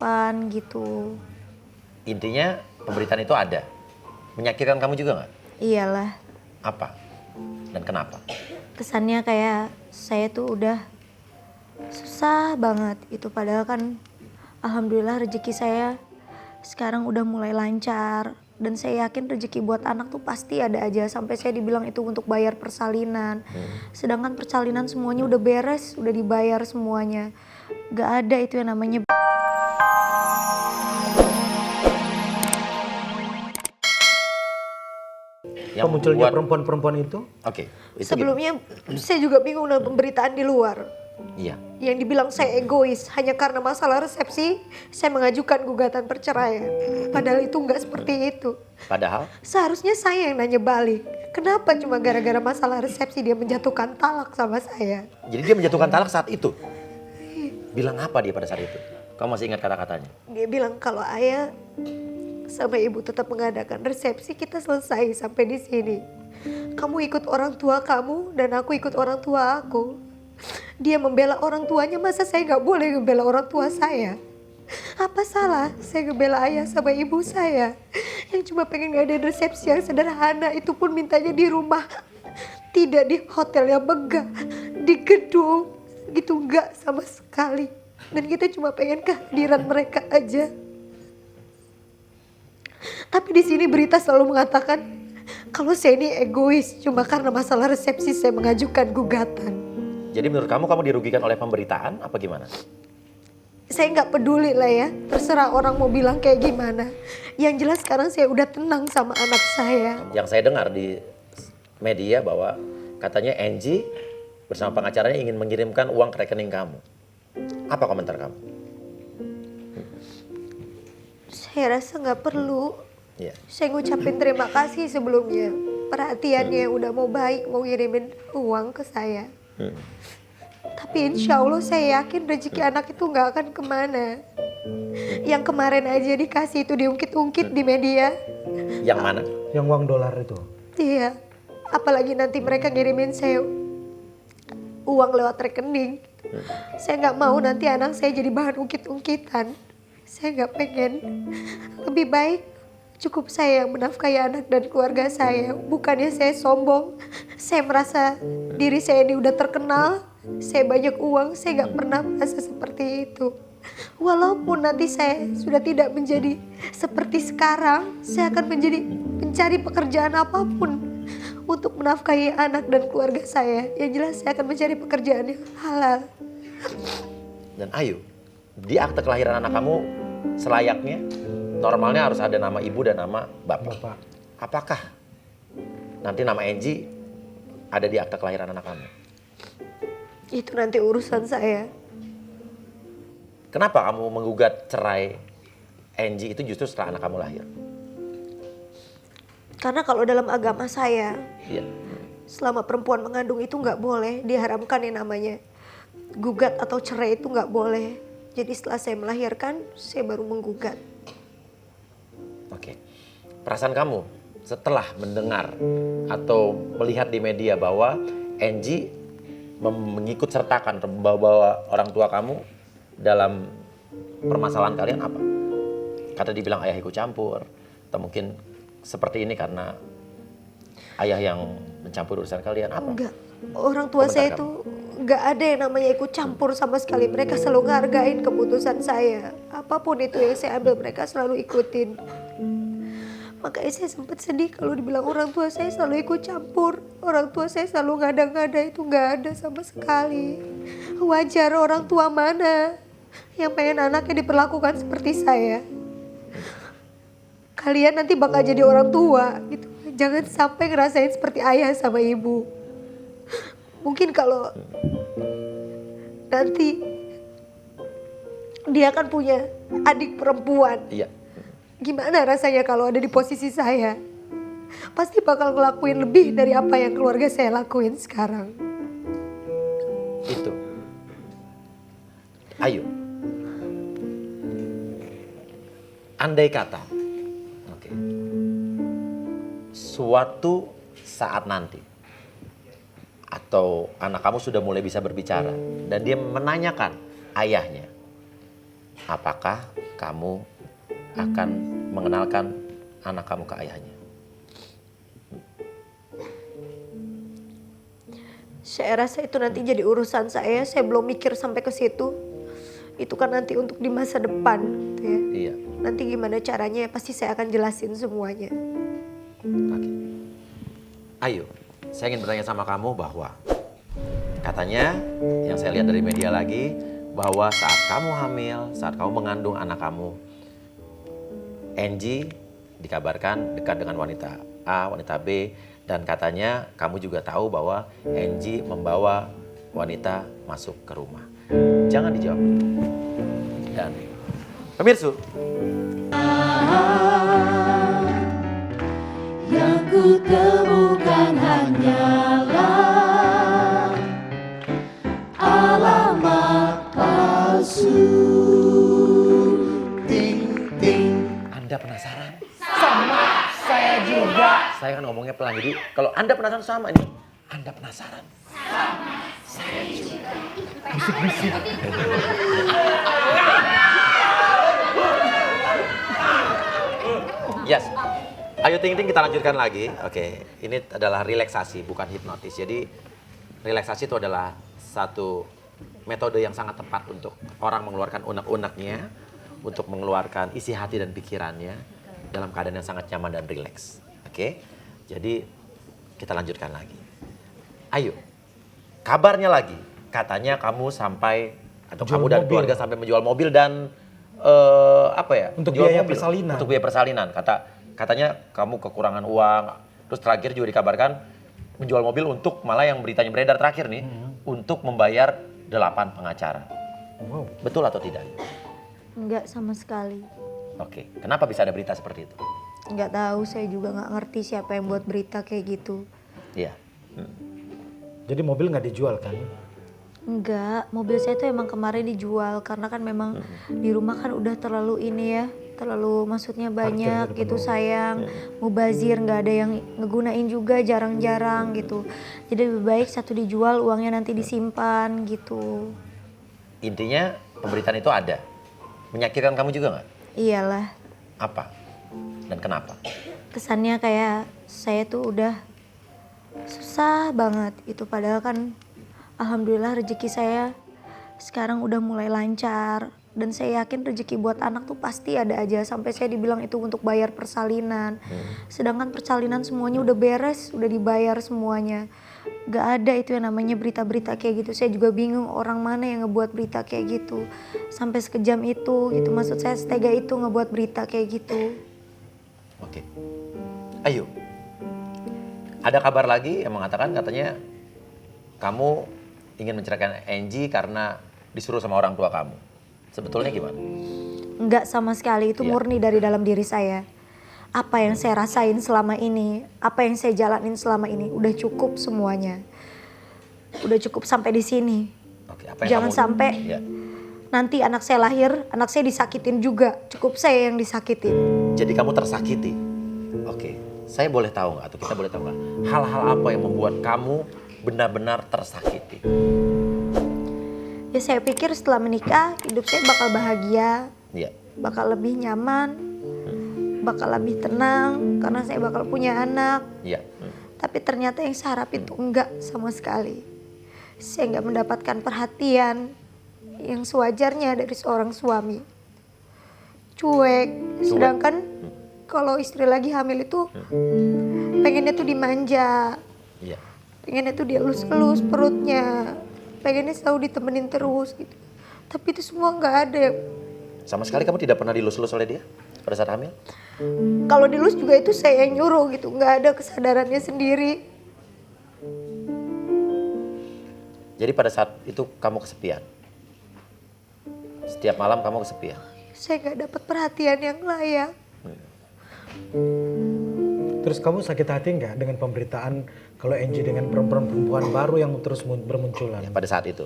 depan gitu. Intinya pemberitaan itu ada. Menyakitkan kamu juga nggak? Iyalah, Apa? Dan kenapa? kesannya kayak saya tuh udah susah banget itu, padahal kan alhamdulillah rezeki saya sekarang udah mulai lancar. Dan saya yakin rezeki buat anak tuh pasti ada aja, sampai saya dibilang itu untuk bayar persalinan. Sedangkan persalinan semuanya udah beres, udah dibayar semuanya. Gak ada itu yang namanya Yang Munculnya membuat- perempuan-perempuan itu? Oke. Itu sebelumnya. Saya juga bingung dengan pemberitaan di luar. Iya. Yang dibilang saya egois hanya karena masalah resepsi, saya mengajukan gugatan perceraian. Padahal itu nggak seperti itu. Padahal Seharusnya saya yang nanya balik. Kenapa cuma gara-gara masalah resepsi dia menjatuhkan talak sama saya? jadi dia menjatuhkan talak saat itu. Bilang apa dia pada saat itu? Kamu masih ingat kata-katanya? Dia bilang kalau ayah sama ibu tetap mengadakan resepsi, kita selesai sampai di sini. Kamu ikut orang tua kamu dan aku ikut orang tua aku. Dia membela orang tuanya, masa saya nggak boleh membela orang tua saya? Apa salah saya ngebela ayah sama ibu saya yang cuma pengen ngadain resepsi yang sederhana, itu pun mintanya di rumah, tidak di hotel yang megah, di gedung gitu, nggak sama sekali. Dan kita cuma pengen kehadiran mereka aja. Tapi di sini berita selalu mengatakan kalau saya ini egois cuma karena masalah resepsi saya mengajukan gugatan. Jadi menurut kamu dirugikan oleh pemberitaan apa gimana? Saya nggak peduli lah ya, terserah orang mau bilang kayak gimana. Yang jelas sekarang saya udah tenang sama anak saya. Yang saya dengar di media bahwa katanya Angie bersama pengacaranya ingin mengirimkan uang ke rekening kamu. Apa komentar kamu? Saya rasa nggak perlu. Iya. Saya ngucapin terima kasih sebelumnya. Perhatiannya udah mau baik, mau ngirimin uang ke saya. Tapi insya Allah saya yakin rezeki anak itu nggak akan kemana. Yang kemarin aja dikasih itu diungkit-ungkit di media. Yang mana? Yang uang dolar itu? Iya, apalagi nanti mereka ngirimin saya uang lewat rekening. Saya nggak mau nanti anak saya jadi bahan ungkit-ungkitan. Saya nggak pengen. Lebih baik cukup saya yang menafkahi anak dan keluarga saya. Bukannya saya sombong. Saya merasa diri saya ini udah terkenal. Saya banyak uang, saya nggak pernah merasa seperti itu. Walaupun nanti saya sudah tidak menjadi seperti sekarang, saya akan mencari pekerjaan apapun untuk menafkahi anak dan keluarga saya. Yang jelas saya akan mencari pekerjaan yang halal. Dan Ayu, di akte kelahiran anak kamu selayaknya normalnya harus ada nama ibu dan nama bapak. Apakah nanti nama Angie ada di akte kelahiran anak kamu? Itu nanti urusan saya. Kenapa kamu menggugat cerai Angie itu justru setelah anak kamu lahir? Karena kalau dalam agama saya, Iya. selama perempuan mengandung itu nggak boleh, diharamkan yang namanya gugat atau cerai, itu nggak boleh. Jadi setelah saya melahirkan, saya baru menggugat. Oke. Perasaan kamu setelah mendengar atau melihat di media bahwa Angie mengikut sertakan membawa orang tua kamu dalam permasalahan kalian apa? Kata dibilang ayah ikut campur, atau mungkin seperti ini karena ayah yang mencampur urusan kalian apa? Enggak, orang tua Komentar saya kamu. itu nggak ada yang namanya ikut campur sama sekali. Mereka selalu ngehargain keputusan saya. Apapun itu yang saya ambil, mereka selalu ikutin. Makanya saya sempat sedih kalau dibilang orang tua saya selalu ikut campur. Orang tua saya selalu ngada-ngada, itu nggak ada sama sekali. Wajar, orang tua mana yang pengen anaknya diperlakukan seperti saya? Kalian nanti bakal jadi orang tua gitu. Jangan sampai ngerasain seperti ayah sama ibu. Mungkin kalau nanti dia akan punya adik perempuan. Iya. Gimana rasanya kalau ada di posisi saya? Pasti bakal ngelakuin lebih dari apa yang keluarga saya lakuin sekarang. Itu. Ayo. Andai kata, oke, suatu saat nanti, atau anak kamu sudah mulai bisa berbicara, dan dia menanyakan ayahnya, apakah kamu akan mengenalkan anak kamu ke ayahnya? Saya rasa itu nanti jadi urusan saya belum mikir sampai ke situ. Itu kan nanti untuk di masa depan gitu ya. Iya. Nanti gimana caranya pasti saya akan jelasin semuanya. Oke. Ayo, saya ingin bertanya sama kamu bahwa katanya yang saya lihat dari media lagi bahwa saat kamu hamil, saat kamu mengandung anak kamu, Angie dikabarkan dekat dengan wanita A, wanita B, dan katanya kamu juga tahu bahwa Angie membawa wanita masuk ke rumah. Jangan dijawab dulu. Dan pemirsa, Yang ku temukan hanyalah alamat palsu. Ting ting. Anda penasaran? Sama saya juga. Saya kan ngomongnya pelan, jadi kalau Anda penasaran sama ini, Anda penasaran. Yes. Ayo Ting Ting kita lanjutkan lagi. Oke, ini adalah relaksasi bukan hipnotis. Jadi relaksasi itu adalah satu metode yang sangat tepat untuk orang mengeluarkan unek-uneknya, untuk mengeluarkan isi hati dan pikirannya dalam keadaan yang sangat nyaman dan rileks. Oke. Jadi kita lanjutkan lagi. Ayo. Kabarnya lagi, katanya kamu sampai atau Jual kamu dan mobil. keluarga sampai menjual mobil dan apa ya? Untuk Jual biaya mobil. persalinan. Untuk biaya persalinan. Katanya kamu kekurangan uang. Terus terakhir juga dikabarkan menjual mobil untuk malah yang beritanya beredar terakhir nih untuk membayar 8 pengacara. Wow. Betul atau tidak? Enggak sama sekali. Oke. Kenapa bisa ada berita seperti itu? Enggak tahu, saya juga nggak ngerti siapa yang buat berita kayak gitu. Iya. Jadi mobil nggak dijual kan? Enggak, mobil saya tuh emang kemarin dijual karena kan memang di rumah kan udah terlalu ini ya, terlalu maksudnya banyak Parkir gitu penuh. sayang, mubazir nggak ada yang ngegunain juga jarang-jarang gitu. Jadi lebih baik satu dijual, uangnya nanti disimpan gitu. Intinya pemberitaan itu ada. Menyakitkan kamu juga nggak? Iyalah, Apa? Dan kenapa? kesannya kayak saya tuh udah susah banget itu padahal kan alhamdulillah rezeki saya sekarang udah mulai lancar dan saya yakin rezeki buat anak tuh pasti ada aja sampai saya dibilang itu untuk bayar persalinan. Sedangkan persalinan semuanya udah beres, udah dibayar semuanya. Gak ada itu yang namanya berita-berita kayak gitu. Saya juga bingung orang mana yang ngebuat berita kayak gitu. Sampai sekejam itu gitu. Maksud saya setega itu ngebuat berita kayak gitu. Oke. Ayo. Ada kabar lagi yang mengatakan katanya kamu ingin menceraikan Angie karena disuruh sama orang tua kamu. Sebetulnya gimana? Enggak sama sekali, itu Iya. murni dari dalam diri saya. Apa yang saya rasain selama ini, apa yang saya jalanin selama ini, udah cukup semuanya. Udah cukup sampai di sini. Oke, apa yang Jangan kamu- sampai Ya. nanti anak saya lahir, anak saya disakitin juga. Cukup saya yang disakitin. Jadi kamu tersakiti. Oke. Saya boleh tahu nggak atau kita boleh tahu nggak hal-hal apa yang membuat kamu benar-benar tersakiti? Ya saya pikir setelah menikah, hidup saya bakal bahagia, Iya. bakal lebih nyaman, bakal lebih tenang, karena saya bakal punya anak. Iya. Tapi ternyata yang saya harapin itu enggak sama sekali. Saya enggak mendapatkan perhatian yang sewajarnya dari seorang suami. Cuek. Sedangkan kalau istri lagi hamil itu pengennya tuh dimanja. Iya. Pengennya tuh dielus-elus perutnya. Pengennya selalu ditemenin terus gitu. Tapi itu semua enggak ada. Sama sekali kamu tidak pernah dilus-lus oleh dia pada saat hamil? Kalau dilus juga itu saya yang nyuruh gitu. Enggak ada kesadarannya sendiri. Jadi pada saat itu kamu kesepian. Setiap malam kamu kesepian. Saya enggak dapat perhatian yang layak. Terus kamu sakit hati nggak dengan pemberitaan kalau Angie dengan perempuan baru yang terus bermunculan? Pada saat itu.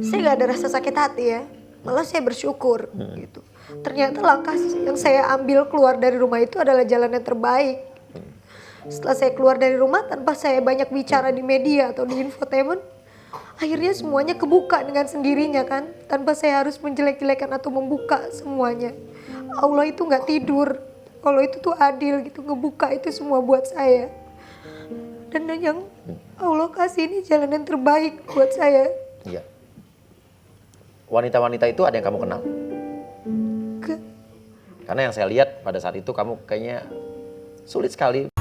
Saya nggak ada rasa sakit hati ya, malah saya bersyukur gitu. Ternyata langkah yang saya ambil keluar dari rumah itu adalah jalan yang terbaik. Setelah saya keluar dari rumah tanpa saya banyak bicara di media atau di infotainment, akhirnya semuanya kebuka dengan sendirinya kan, tanpa saya harus menjelek-jelekan atau membuka semuanya. Allah itu nggak tidur, Allah itu tuh adil gitu, ngebuka itu semua buat saya. Dan yang Allah kasih ini jalan yang terbaik buat saya. Iya. Wanita-wanita itu ada yang kamu kenal? Ke- Karena yang saya lihat pada saat itu kamu kayaknya sulit sekali